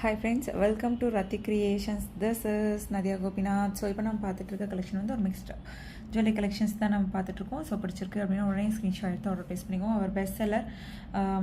Hi friends, welcome to Rati Creations. This is Nadia Gopinath. So இப்போ நம்ம பார்த்துட்டு இருக்க கலெக்ஷன் வந்து ஒரு மிக்ஸ்டு ஜுவல்லரி கலெக்ஷன்ஸ் தான் நம்ம பார்த்துட்ருக்கோம். ஸோ பிடிச்சிருக்கு அப்படின்னா உடனே ஸ்க்ரீன்ஷாட் எடுத்து ஆர்டர் ப்ளேஸ் பண்ணிக்கோம். அவர் பெஸ்ட் செல்லர்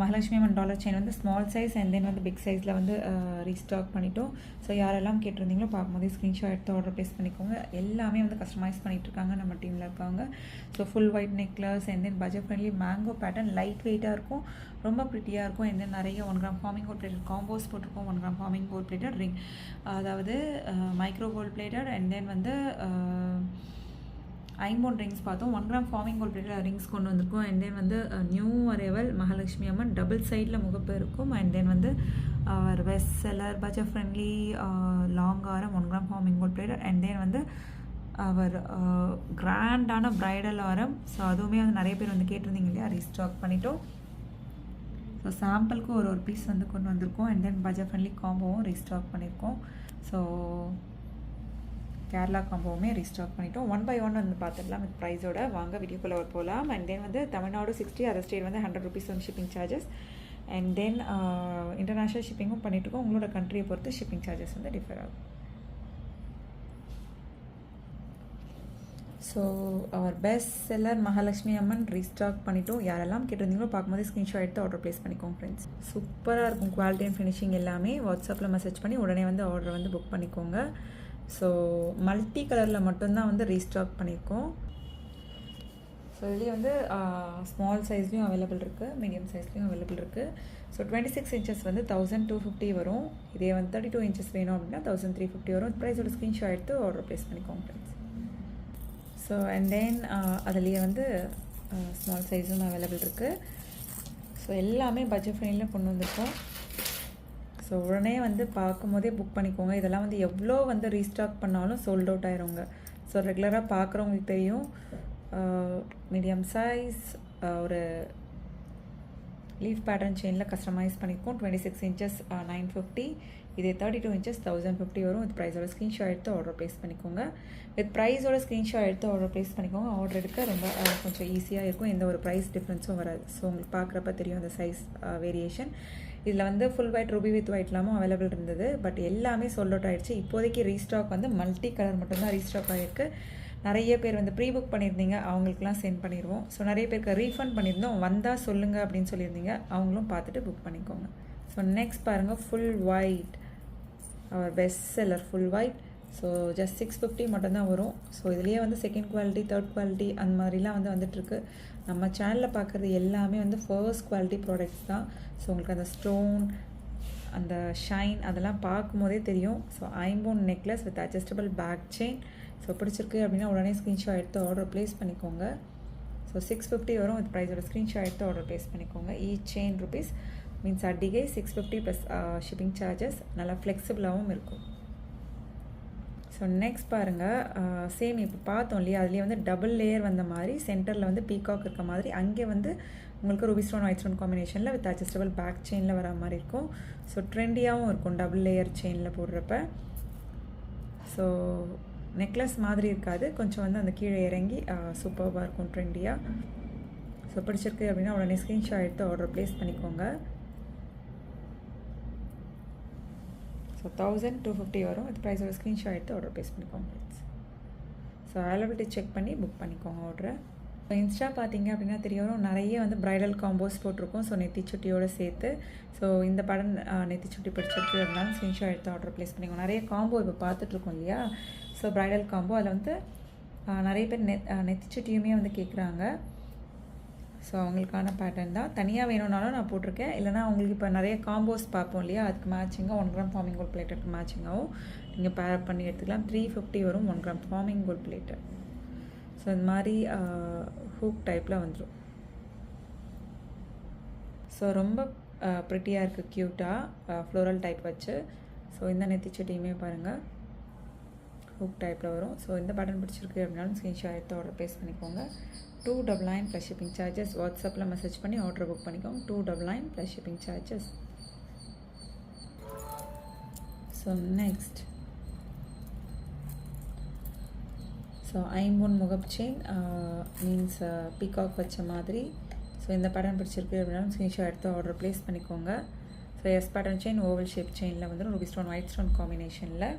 மகாலட்சுமி அம்மன் டாலர் செயின் வந்து ஸ்மால் சைஸ் அண்ட் தென் வந்து பிக் சைஸில் வந்து ரீஸ்டாக் பண்ணிட்டோம். ஸோ யாரெல்லாம் கேட்டிருந்தீங்களோ பார்க்கும்போது ஸ்க்ரீன்ஷாட் எடுத்து ஆர்டர் ப்ளேஸ் பண்ணிக்கோங்க. எல்லாமே வந்து கஸ்டமைஸ் பண்ணிகிட்ருக்காங்க நம்ம டீமில் இருக்காங்க. So full white necklace and then budget friendly mango pattern light வெயிட்டாக இருக்கும், ரொம்ப ப்ரிட்டியாக இருக்கும். அண்ட் தென் நிறைய 1 gram forming gold plated combos போட்டிருக்கோம். 1 gram forming gold plated ring, அதாவது micro gold plated and then வந்து ஐம்போன் ரிங்ஸ் பார்த்தோம். 1 gram forming gold plated rings கொண்டு வந்திருக்கோம். அண்ட் தென் வந்து new arrival Mahalakshmi Amman double சைடில் முகப்பு இருக்கும். அண்ட் தென் வந்து our west seller budget friendly long ஆரம் 1 gram forming gold plated and then வந்து அவர் கிராண்டான ப்ரைடல் ஆரம். ஸோ அதுவுமே வந்து நிறைய பேர் வந்து கேட்டிருந்தீங்க இல்லையா, ரீஸ்டாக் பண்ணிட்டோம். ஸோ சாம்பிளுக்கு ஒரு பீஸ் வந்து கொண்டு வந்திருக்கோம். அண்ட் தென் பட்ஜெட் ஃப்ரெண்ட்லி காம்போவும் ரீஸ்டாக் பண்ணியிருக்கோம். ஸோ கேரளா காம்போவுமே ரீஸ்டாக் பண்ணிட்டோம். 1 by 1 வந்து பார்த்துடலாம் வித் ப்ரைஸோட. வாங்க வீடியோக்குள்ளே போகலாம். அண்ட் தென் வந்து தமிழ்நாடு 60, அதர் ஸ்டேட் வந்து 100 rupees வந்து shipping charges. And then international ஷிப்பிங்கும் பண்ணிட்டுருக்கோம். உங்களோட கண்ட்ரியை பொறுத்து ஷிப்பிங் சார்ஜஸ் வந்து டிஃபர் ஆகும். So our best seller Mahalakshmi Amman restock பண்ணிட்டோம். யாரெல்லாம் கேட்டிருந்தீங்களோ பார்க்கும்போது ஸ்க்ரீன்ஷாட் எடுத்து ஆர்டர் ப்ளேஸ் பண்ணிக்கோங்க ஃப்ரெண்ட்ஸ். சூப்பராக இருக்கும் குவாலிட்டி அண்ட் ஃபினிஷிங் எல்லாமே. வாட்ஸ்அப்பில் மெசேஜ் பண்ணி உடனே வந்து ஆர்டர் வந்து புக் பண்ணிக்கோங்க. ஸோ மல்டி கலரில் மட்டும்தான் வந்து ரீஸ்டாக் பண்ணியிருக்கோம். ஸோ இதுலேயே வந்து ஸ்மால் சைஸ்லேயும் அவைலபிள் இருக்குது, மீடியம் சைஸ்லேயும் அவைலபிள் இருக்குது. ஸோ 26 inches வந்து 1250 வரும். இதே வந்து 32 inches வேணும் அப்படின்னா 1350 வரும். ப்ரைஸோட ஸ்க்ரீன்ஷாட் எடுத்து ஆர்டர் ப்ளேஸ் பண்ணிக்கோங்க ஃப்ரெண்ட்ஸ். ஸோ அண்ட் தென் அதுலேயே வந்து ஸ்மால் சைஸும் அவைலபிள் இருக்குது. ஸோ எல்லாமே பட்ஜெட் ஃப்ரெண்ட்லியில் கொண்டு வந்திருக்கோம். ஸோ உடனே வந்து பார்க்கும் போதே புக் பண்ணிக்கோங்க. இதெல்லாம் வந்து எவ்வளோ வந்து ரீஸ்டாக் பண்ணாலும் சோல்ட் அவுட் ஆயிருங்க. ஸோ ரெகுலராக பார்க்குறவங்களுக்கு தெரியும். மீடியம் சைஸ் ஒரு லீஃப் பேட்டர்ன் செயினில் கஸ்டமைஸ் பண்ணியிருக்கோம். 26 inches 950. இதே 32 inches 1050 வரும். வித் ப்ரைஸோட ஸ்க்ரீன்ஷாட் எடுத்து ஆர்டர் ப்ளேஸ் பண்ணிக்கோங்க. வித் ப்ரைஸோட ஸ்க்ரீன்ஷாட் எடுத்து ஆர்டர் ப்ளேஸ் பண்ணிக்கோங்க. ஆர்டர் எடுக்க ரொம்ப கொஞ்சம் ஈஸியாக இருக்கும். எந்த ஒரு ப்ரைஸ் டிஃப்ரென்ஸும் வராது. ஸோ உங்களுக்கு பார்க்குறப்ப தெரியும் அந்த சைஸ் வேரியேஷன். இதில் வந்து ஃபுல் ஒயிட் ரூபி வித் ஒயிட்லாமும் அவைலபிள் இருந்தது. பட் எல்லாமே சோல்ட் அவுட் ஆகிடுச்சு. இப்போதைக்கு ரீஸ்டாக் வந்து மல்டி கலர் மட்டும்தான் ரீஸ்டாக் ஆகிருக்கு. நிறைய பேர் வந்து ப்ரீ புக் பண்ணியிருந்தீங்க, அவங்களுக்குலாம் சென்ட் பண்ணிடுவோம். ஸோ நிறைய பேருக்கு ரீஃபண்ட் பண்ணியிருந்தோம், வந்தால் சொல்லுங்கள் அப்படின்னு சொல்லியிருந்தீங்க. அவங்களும் பார்த்துட்டு புக் பண்ணிக்கோங்க. ஸோ நெக்ஸ்ட் பாருங்கள், full white our best seller full white. So just 650 மட்டும்தான் வரும். ஸோ இதுலேயே வந்து செகண்ட் குவாலிட்டி, தேர்ட் குவாலிட்டி அந்த மாதிரிலாம் வந்து வந்துட்டுருக்கு. நம்ம சேனலில் பார்க்குறது எல்லாமே வந்து ஃபர்ஸ்ட் குவாலிட்டி ப்ராடக்ட்ஸ் தான். ஸோ உங்களுக்கு அந்த ஸ்டோன், அந்த ஷைன் அதெல்லாம் பார்க்கும்போதே தெரியும். ஸோ ஐம்போன் necklace with adjustable back chain. So பிடிச்சிருக்கு அப்படின்னா உடனே ஸ்க்ரீன்ஷாட் எடுத்து ஆர்டர் ப்ளேஸ் பண்ணிக்கோங்க. ஸோ 650 வரும். வித் ப்ரைஸோட ஸ்க்ரீன்ஷாட் எடுத்து ஆர்டர் ப்ளேஸ் பண்ணிக்கோங்க. ஈச் செயின் rupees மீன்ஸ் அடிகை 650 ப்ளஸ் ஷிப்பிங் சார்ஜஸ். நல்லா ஃப்ளெக்சிபிளாகவும் இருக்கும். ஸோ நெக்ஸ்ட் பாருங்கள், சேம் இப்போ பார்த்தோம் இல்லையா, அதுலேயே வந்து டபுள் லேயர் வந்த மாதிரி சென்டரில் வந்து பீகாக் இருக்க மாதிரி, அங்கே வந்து உங்களுக்கு ரூபி ஸ்டோன் ஒயிட் ஸ்டோன் காம்பினேஷனில் வித் அட்ஜஸ்டபிள் பேக் செயினில் வர மாதிரி இருக்கும். ஸோ ட்ரெண்டியாகவும் இருக்கும் டபுள் லேயர் செயினில் போடுறப்ப. ஸோ நெக்லஸ் மாதிரி இருக்காது, கொஞ்சம் வந்து அந்த கீழே இறங்கி சூப்பராக இருக்கும் ட்ரெண்டியாக. ஸோ பிடிச்சிருக்கு அப்படின்னா உடனே ஸ்க்ரீன்ஷாட் எடுத்து ஆர்டர் ப்ளேஸ் பண்ணிக்கோங்க. ஸோ 1250 வரும். வித் ப்ரைஸோட ஸ்க்ரீன்ஷாட் எடுத்து ஆர்டர் ப்ளேஸ் பண்ணிக்கோங்க ஃப்ரெண்ட்ஸ். ஸோ அவைலபிலிட்டி செக் பண்ணி புக் பண்ணிக்கோங்க ஆர்டரை. ஸோ இன்ஸ்டா பார்த்தீங்க அப்படின்னா தெரியும், நிறைய வந்து ப்ரைடல் காம்போஸ் போட்டிருக்கோம். ஸோ நெத்திச்சுட்டியோடு சேர்த்து. ஸோ இந்த படம் நெத்திச்சுட்டி பிடிச்சிருக்கு இருந்தாலும் ஸ்க்ரீன்ஷாட் எடுத்து ஆர்டர் ப்ளேஸ் பண்ணிக்கோங்க. நிறைய காம்போ இப்போ பார்த்துட்ருக்கோம் இல்லையா. ஸோ ப்ரைடல் காம்போ அதில் வந்து நிறைய பேர் நெத்திச்சுட்டியுமே வந்து கேட்குறாங்க. ஸோ அவங்களுக்கான பேட்டர்ன் தான். தனியாக வேணும்னாலும் நான் போட்டிருக்கேன். இல்லைனா அவங்களுக்கு இப்போ நிறைய காம்போஸ் பார்ப்போம் இல்லையா, அதுக்கு மேட்சிங்காக 1 கிராம் ஃபார்மிங் கோல்ட் பிளேட்டருக்கு மேட்சிங்காகவும் நீங்கள் பேர் பண்ணி எடுத்துக்கலாம். 350 வரும் 1 gram forming gold plated. So இந்த மாதிரி ஹூக் டைப்பில் வந்துடும். ஸோ ரொம்ப ப்ரிட்டியாக இருக்குது, க்யூட்டாக ஃப்ளோரல் டைப் வச்சு. ஸோ இந்த நெத்திச்சட்டியுமே பாருங்கள் ஹூக் டைப்பில் வரும். ஸோ இந்த பேட்டர்ன் பிடிச்சிருக்கு அப்படின்னாலும் ஸ்க்ரீன்ஷாட் எடுத்து ஆர்டர் ப்ளேஸ் பண்ணிக்கோங்க. 299 ப்ளஸ் ஷிப்பிங் சார்ஜஸ். வாட்ஸ்அப்பில் மெசேஜ் பண்ணி ஆர்டர் புக் பண்ணிக்கோங்க. 299 plus shipping charges. So next, so ஐம்போன் முகப் செயின் மீன்ஸ் பீகாக் வச்ச மாதிரி. ஸோ இந்த பேட்டர்ன் பிடிச்சிருக்கு அப்படின்னாலும் ஸ்க்ரீன்ஷாட் எடுத்து ஆர்டர் ப்ளேஸ் பண்ணிக்கோங்க. So S pattern chain oval shape செயினில் வந்துடும் ரூபி ஸ்டோன் ஒயிட் ஸ்டோன் காம்பினேஷனில்.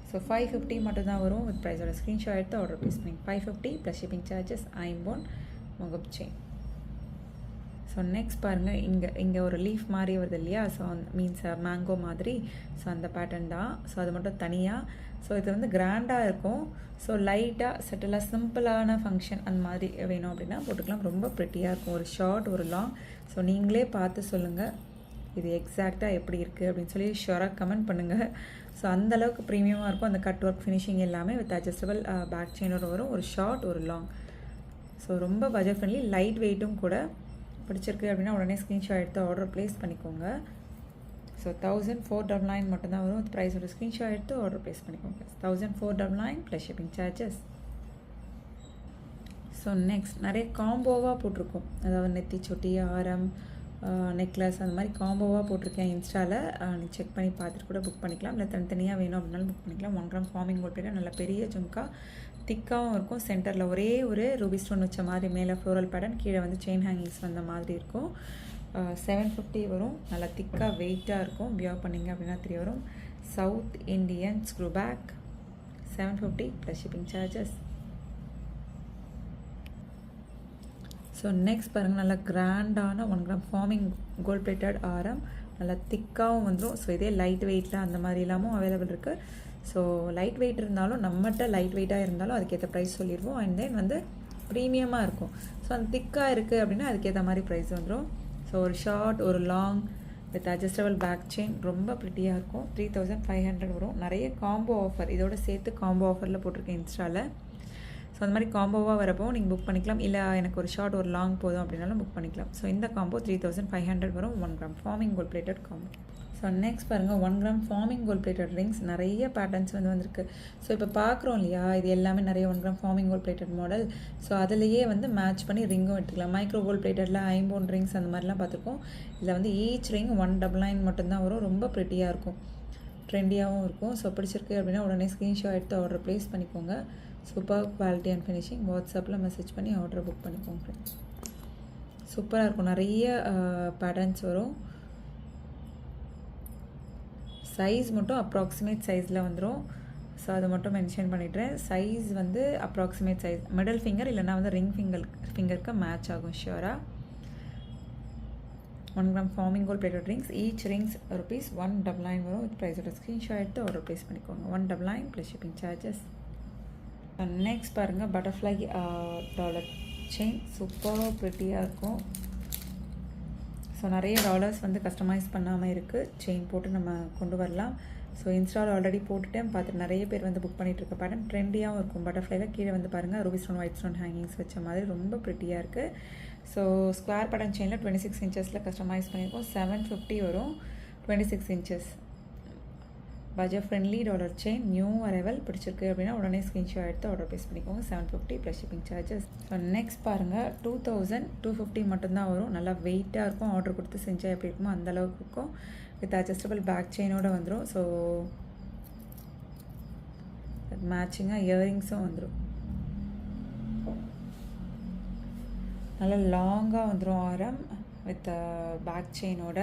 ஸோ 550 மட்டும்தான் வரும். வித் ப்ரைஸோட ஸ்க்ரீன்ஷாட் எடுத்து ஆர்டர் ப்ளேஸ் பண்ணி 550 ப்ளஸ் ஷிப்பிங் சார்ஜஸ் ஐம்போன் முகப் செயின். ஸோ நெக்ஸ்ட் பாருங்கள், இங்கே ஒரு லீஃப் மாதிரி வருது இல்லையா, ஸோ மீன்ஸ் மேங்கோ மாதிரி. ஸோ அந்த பேட்டர்ன் தான். ஸோ அது மட்டும் தனியாக. ஸோ இது வந்து கிராண்டாக இருக்கும். ஸோ லைட்டாக செட்டிலாக சிம்பிளான ஃபங்க்ஷன் அந்த மாதிரி வேணும் அப்படின்னா போட்டுக்கலாம். ரொம்ப ப்ரிட்டியாக இருக்கும். ஒரு ஷார்ட் ஒரு லாங். ஸோ நீங்களே பார்த்து சொல்லுங்கள் இது எக்ஸாக்டாக எப்படி இருக்குது அப்படின்னு சொல்லி ஷுவராக கமெண்ட் பண்ணுங்கள். ஸோ அந்தளவுக்கு ப்ரீமியமாக இருக்கும். அந்த கட் ஒர்க் ஃபினிஷிங் எல்லாமே வித் அட்ஜஸ்டபிள் பேக் செயினோட வரும். ஒரு ஷார்ட் ஒரு லாங். ஸோ ரொம்ப பட்ஜெட் ஃப்ரெண்ட்லி, லைட் வெயிட்டும் கூட. பிடிச்சிருக்கு அப்படின்னா உடனே ஸ்க்ரீன்ஷாட் எடுத்து ஆர்டர் ப்ளேஸ் பண்ணிக்கோங்க. ஸோ 1499 மட்டும்தான் வரும். வித் ப்ரைஸோட ஸ்க்ரீன்ஷாட் எடுத்து ஆர்டர் ப்ளேஸ் பண்ணிக்கோங்க. 1499 plus shipping charges. So next நிறைய காம்போவாக போட்டிருக்கோம். அதாவது நெத்தி சொட்டி, ஆரம், நெக்லஸ் அந்த மாதிரி காம்போவாக போட்டிருக்கேன் இன்ஸ்டாவில். நீ செக் பண்ணி பார்த்துட்டு கூட புக் பண்ணிக்கலாம். இல்லை தனித்தனியாக வேணும் அப்படின்னாலும் புக் பண்ணிக்கலாம். 1 கிராம் ஃபார்மிங் கோல்ட் பிளேட்டட் நல்ல பெரிய ஜும்கா, திக்காகவும் இருக்கும். சென்டரில் ஒரே ஒரு ரூபி ஸ்டோன் வச்ச மாதிரி, மேலே ஃப்ளோரல் பேட்டர்ன், கீழே வந்து செயின் ஹேங்கிங்ஸ் வந்த மாதிரி இருக்கும். 750 வரும். நல்லா திக்காக வெயிட்டாக இருக்கும். வியர் பண்ணிங்க அப்படின்னா தெரிய வரும். South Indian screw back 750 plus shipping charges. So next பாருங்கள், நல்லா கிராண்டான 1 கிராம் ஃபார்மிங் கோல்ட் பிளேட்டட் ஆரம், நல்லா திக்காகவும் வந்துடும். ஸோ இதே லைட் வெயிட்டில் அந்த மாதிரி இல்லாமல் அவைலபிள் இருக்குது. ஸோ லைட் வெயிட் இருந்தாலும் நம்மகிட்ட லைட் வெயிட்டாக இருந்தாலும் அதுக்கேற்ற ப்ரைஸ் சொல்லிடுவோம். அண்ட் தென் வந்து ப்ரீமியமாக இருக்கும். ஸோ அந்த திக்காக இருக்குது அப்படின்னா அதுக்கேற்ற மாதிரி ப்ரைஸ் வந்துடும். ஸோ ஒரு ஷார்ட் ஒரு long with adjustable back chain ரொம்ப ப்ரிட்டியாக இருக்கும். 3500 வரும். நிறைய காம்போ ஆஃபர் இதோட சேர்த்து காம்போ ஆஃபரில் போட்டிருக்கேன் இன்ஸ்டாவில். ஸோ அந்த மாதிரி காம்போவாக வரப்போ நீங்கள் புக் பண்ணிக்கலாம். இல்லை எனக்கு ஒரு ஷார்ட் ஒரு லாங் போதும் அப்படின்னாலும் புக் பண்ணிக்கலாம். ஸோ இந்த காம்போ 3500 வரும். 1 gram forming gold plated combo. So next பாருங்கள், 1 gram forming gold plated rings நிறைய பேட்டர்ன்ஸ் வந்திருக்கு. ஸோ இப்போ பார்க்குறோம் இல்லையா, இது எல்லாமே நிறைய 1 gram forming gold plated model. So அதிலேயே வந்து மேட்ச் பண்ணி ரிங்கும் எடுத்துக்கலாம். மைக்ரோ கோல்ட் பிளேட்டடில் ஐம்போன் ரிங்ஸ் அந்த மாதிரிலாம் பார்த்துருக்கோம். இதில் வந்து ஈச் ரிங் 199 மட்டும்தான் வரும். ரொம்ப ப்ரிட்டியாக இருக்கும், ட்ரெண்டியாகவும் இருக்கும். ஸோ பிடிச்சிருக்கு அப்படின்னா உடனே ஸ்க்ரீன்ஷாட் எடுத்து ஆர்டர் ப்ளேஸ் பண்ணிக்கோங்க. Super quality and finishing. வாட்ஸ்அப்பில் மெசேஜ் பண்ணி ஆர்டர் புக் பண்ணிக்கோங்க ஃப்ரெண்ட்ஸ். சூப்பராக இருக்கும். நிறைய பேட்டர்ன்ஸ் வரும். சைஸ் மட்டும் அப்ராக்சிமேட் சைஸில் வந்துடும். ஸோ அதை மட்டும் மென்ஷன் பண்ணிடுறேன். சைஸ் வந்து அப்ராக்சிமேட் சைஸ், மிடில் ஃபிங்கர் இல்லைனா வந்து ரிங் ஃபிங்கருக்கு மேட்ச் ஆகும் ஷியோராக. 1 gram forming gold plated rings. Each rings ₹199 வரும். வித் ப்ரைஸோட ஸ்க்ரீன்ஷாட் எடுத்து ஆர்டர் ப்ளேஸ் பண்ணிக்கோங்க. 199 ப்ளஸ் ஷிப்பிங் சார்ஜஸ். நெக்ஸ்ட் பாருங்கள், பட்டர்ஃப்ளை டாலர் செயின் சூப்பர் ப்ரிட்டியாக இருக்கும். ஸோ நிறைய டாலர்ஸ் வந்து கஸ்டமைஸ் பண்ணாமல் இருக்குது. செயின் போட்டு நம்ம கொண்டு வரலாம். ஸோ இன்ஸ்டால் ஆல்ரெடி போட்டுட்டேன், பார்த்துட்டு நிறைய பேர் வந்து புக் பண்ணிகிட்டு இருக்க பேட்டர்ன் ட்ரெண்டியாகவும் இருக்கும். பட்டர்ஃப்ளைல கீழே வந்து பாருங்கள் Ruby stone white stone hangings வச்ச மாதிரி ரொம்ப ப்ரிட்டியாக இருக்குது. ஸோ ஸ்கொயர் பேட்டர்ன் செயினில் 26 இன்ச்சஸில் கஸ்டமைஸ் பண்ணியிருக்கோம். 750 வரும். 26 inches budget friendly dollar chain, new arrival. பிடிச்சிருக்கு அப்படின்னா உடனே ஸ்க்ரீன்ஷாட் எடுத்து ஆர்டர் ப்ளேஸ் பண்ணிக்கோங்க. 750 plus shipping charges. So next பாருங்கள், 2250 மட்டும்தான் வரும். நல்லா வெயிட்டாக இருக்கும். ஆர்டர் கொடுத்து செஞ்சால் எப்படி இருக்குமோ அந்த அளவுக்கு இருக்கும். வித் அட்ஜஸ்டபிள் பேக் செயினோடு வந்துடும். ஸோ மேட்சிங்காக இயரிங்ஸும் வந்துடும். நல்லா லாங்காக வந்துடும் ஆரம் வித் பேக் செயினோட.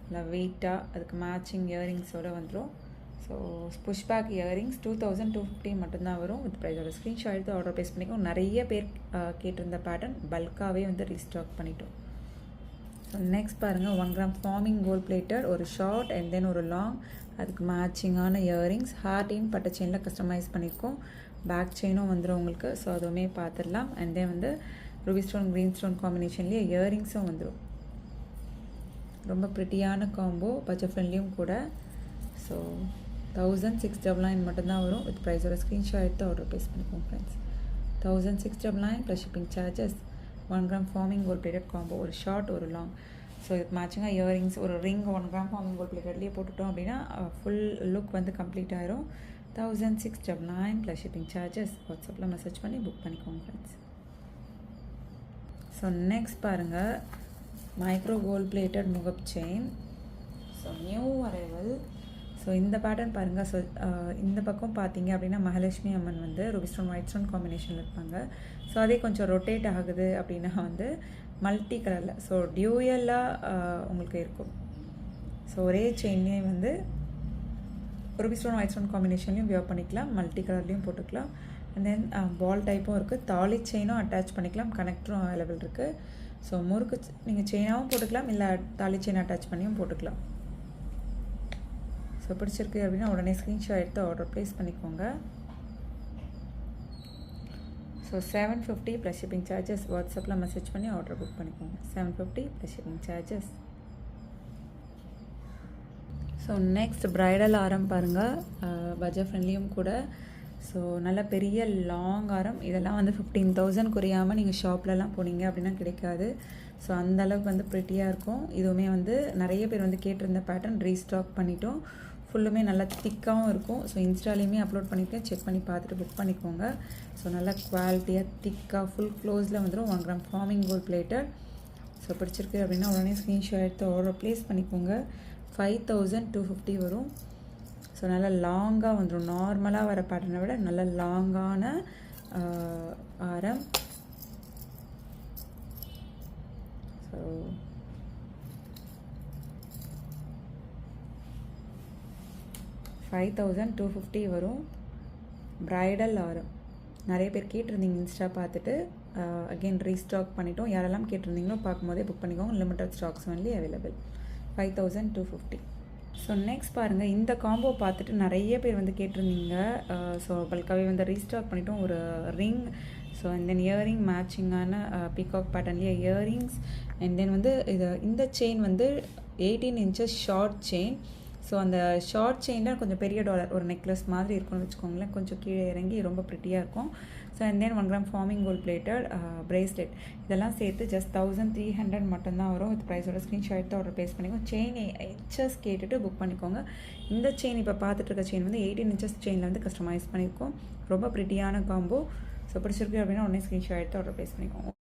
நல்லா வெயிட்டாக அதுக்கு மேட்சிங் இயரிங்ஸோடு வந்துடும். ஸோ புஷ்பேக் இயரிங்ஸ் 2250 மட்டும்தான் வரும். வித் ப்ரைஸோட ஸ்க்ரீன்ஷாட் எடுத்து ஆர்டர் ப்ளேஸ் பண்ணிக்கோங்க. நிறைய பேர் கேட்டிருந்த பேட்டர்ன் பல்காகவே வந்து ரீஸ்டாக் பண்ணிட்டோம். ஸோ நெக்ஸ்ட் பாருங்கள், 1 கிராம் ஃபார்மிங் கோல்ட் பிளேட்டட் ஒரு ஷார்ட் அண்ட் தென் ஒரு லாங், அதுக்கு மேட்சிங்கான இயரிங்ஸ். ஹார்டின் பட்டை செயினில் கஸ்டமைஸ் பண்ணியிருக்கோம். பேக் செயினும் வந்துடும் உங்களுக்கு. ஸோ அதுவுமே பார்த்துடலாம். அண்ட் தென் வந்து ரூபி ஸ்டோன் க்ரீன் ஸ்டோன் காம்பினேஷன்லேயே இயரிங்ஸும் வந்துடும். ரொம்ப ப்ரிட்டியான காம்போ, பட்ஜெட் ஃப்ரெண்ட்லியும் கூட. ஸோ 1699 மட்டும்தான் வரும். வித் ப்ரைஸோட ஸ்க்ரீன்ஷாட் எடுத்து ஆர்டர் ப்ளேஸ் பண்ணிக்கோங்க friends. 1699 plus shipping charges. 1 gram forming gold plated combo, ஒரு ஷார்ட் ஒரு லாங். ஸோ இதுக்கு மேட்சிங்காக இயரிங்ஸ், ஒரு ரிங் 1 கிராம் ஃபார்மிங் கோல்ட் பிளேட்டட்லேயே போட்டுட்டோம் அப்படின்னா ஃபுல் லுக் வந்து கம்ப்ளீட் ஆயிரும். 1699 ப்ளஸ் ஷிப்பிங் சார்ஜஸ். வாட்ஸ்அப்பில் மெசேஜ் பண்ணி புக் பண்ணிக்கோங்க ஃப்ரெண்ட்ஸ். ஸோ நெக்ஸ்ட் பாருங்கள், மைக்ரோ கோல்ட் பிளேட்டட் முகப் chain. So new arrival. So இந்த பேட்டர்ன் பாருங்கள். ஸோ இந்த பக்கம் பார்த்தீங்க அப்படின்னா மகாலட்சுமி அம்மன் வந்து ரூபி ஸ்டோன் ஒயிட் ஸ்டோன் காம்பினேஷனில் இருப்பாங்க. ஸோ அதே கொஞ்சம் ரொட்டேட் ஆகுது அப்படின்னா வந்து மல்டி கலரில், ஸோ டியூயலாக உங்களுக்கு இருக்கும். ஸோ ஒரே செயின்லேயே வந்து ரூபி ஸ்டோன் ஒயிட் ஸ்டோன் காம்பினேஷன்லையும் வியர் பண்ணிக்கலாம், மல்டி கலர்லேயும் போட்டுக்கலாம். அண்ட் தென் பால் டைப்பும் இருக்குது, தாலி செயினும் அட்டாச் பண்ணிக்கலாம், கனெக்டரும் அவைலபிள் இருக்குது. ஸோ முறுக்கு நீங்கள் செயினாகவும் போட்டுக்கலாம், இல்லை தாலி செயின் அட்டாச் பண்ணியும் போட்டுக்கலாம். ஸோ பிடிச்சிருக்கு அப்படின்னா உடனே ஸ்க்ரீன்ஷாட் எடுத்து ஆர்டர் ப்ளேஸ் பண்ணிக்கோங்க. So 750 plus shipping charges. வாட்ஸ்அப்பில் மெசேஜ் பண்ணி ஆர்டர் புக் பண்ணிக்கோங்க. 750 plus shipping charges. So next bridal ஆரம் பாருங்கள், பட்ஜெட் ஃப்ரெண்ட்லியும் கூட. ஸோ நல்ல பெரிய லாங் ஆரம். இதெல்லாம் வந்து 15,000 குறையாமல் நீங்கள் ஷாப்லலாம் போனீங்க அப்படின்னா கிடைக்காது. ஸோ அந்தளவுக்கு வந்து ப்ரிட்டியாக இருக்கும். இதுவுமே வந்து நிறைய பேர் வந்து கேட்டிருந்த பேட்டர்ன் ரீஸ்டாக் பண்ணிட்டோம். ஃபுல்லுமே நல்லா திக்காகவும் இருக்கும். ஸோ இன்ஸ்டாலேயுமே அப்லோட் பண்ணியிருக்கேன், செக் பண்ணி பார்த்துட்டு புக் பண்ணிக்கோங்க. ஸோ நல்லா குவாலிட்டியாக திக்காக ஃபுல் க்ளோஸில் வந்துடும். 1 gram forming gold plated. So பிடிச்சிருக்கு அப்படின்னா உடனே ஸ்க்ரீன்ஷாட் எடுத்து ஆர்டர் ப்ளேஸ் பண்ணிக்கோங்க. 5,250 வரும். ஸோ நல்லா லாங்காக வந்துடும். நார்மலாக வர பேட்டர்னை விட நல்ல லாங்கான ஆரம். ஸோ $5,250 வரும். ப்ரைடல் ஆரம் நிறைய பேர் கேட்டிருந்தீங்க இன்ஸ்டா பார்த்துட்டு. அகெயின் ரீஸ்டாக் பண்ணிட்டோம். யாரெல்லாம் கேட்டிருந்தீங்களோ பார்க்கும்போதே புக் பண்ணிக்கோங்க. Limited stocks only available. 5,250. So next பாருங்கள், இந்த காம்போ பார்த்துட்டு நிறைய பேர் வந்து கேட்டிருந்தீங்க. ஸோ பல்காவே வந்து ரீஸ்டாக் பண்ணிட்டோம். ஒரு ring, so and then earring மேட்சிங்கான பீகாக் பேட்டர்ன்லேயே இயரிங்ஸ். அண்ட் தென் வந்து இந்த செயின் வந்து 18 inches ஷார்ட் செயின். ஸோ அந்த ஷார்ட் செயினில் கொஞ்சம் பெரிய டாலர் ஒரு நெக்லஸ் மாதிரி இருக்கும்னு வச்சுக்கோங்களேன். கொஞ்சம் கீழே இறங்கி ரொம்ப ப்ரிட்டியாக இருக்கும். So and then 1 gram forming gold plated bracelet. இதெல்லாம் சேர்த்து ஜஸ்ட் 1,300 மட்டும்தான் வரும். வித் ப்ரைஸோட ஸ்க்ரீன்ஷாட் எடுத்து ஆர்டர் ப்ளேஸ் பண்ணிக்கோங்க. செயின் ஹெச்எஸ் கேட்டுட்டு புக் பண்ணிக்கோங்க. இந்த செயின் இப்போ பார்த்துட்டு இருக்க செயின் வந்து 18 inches செயினில் வந்து கஸ்டமைஸ் பண்ணியிருக்கோம். ரொம்ப ப்ரிட்டியான காம்போ. ஸோ பிடிச்சிருக்கு அப்படின்னா உடனே ஸ்க்ரீன்ஷாட் எடுத்து ஆர்டர் ப்ளேஸ் பண்ணிக்கோங்க.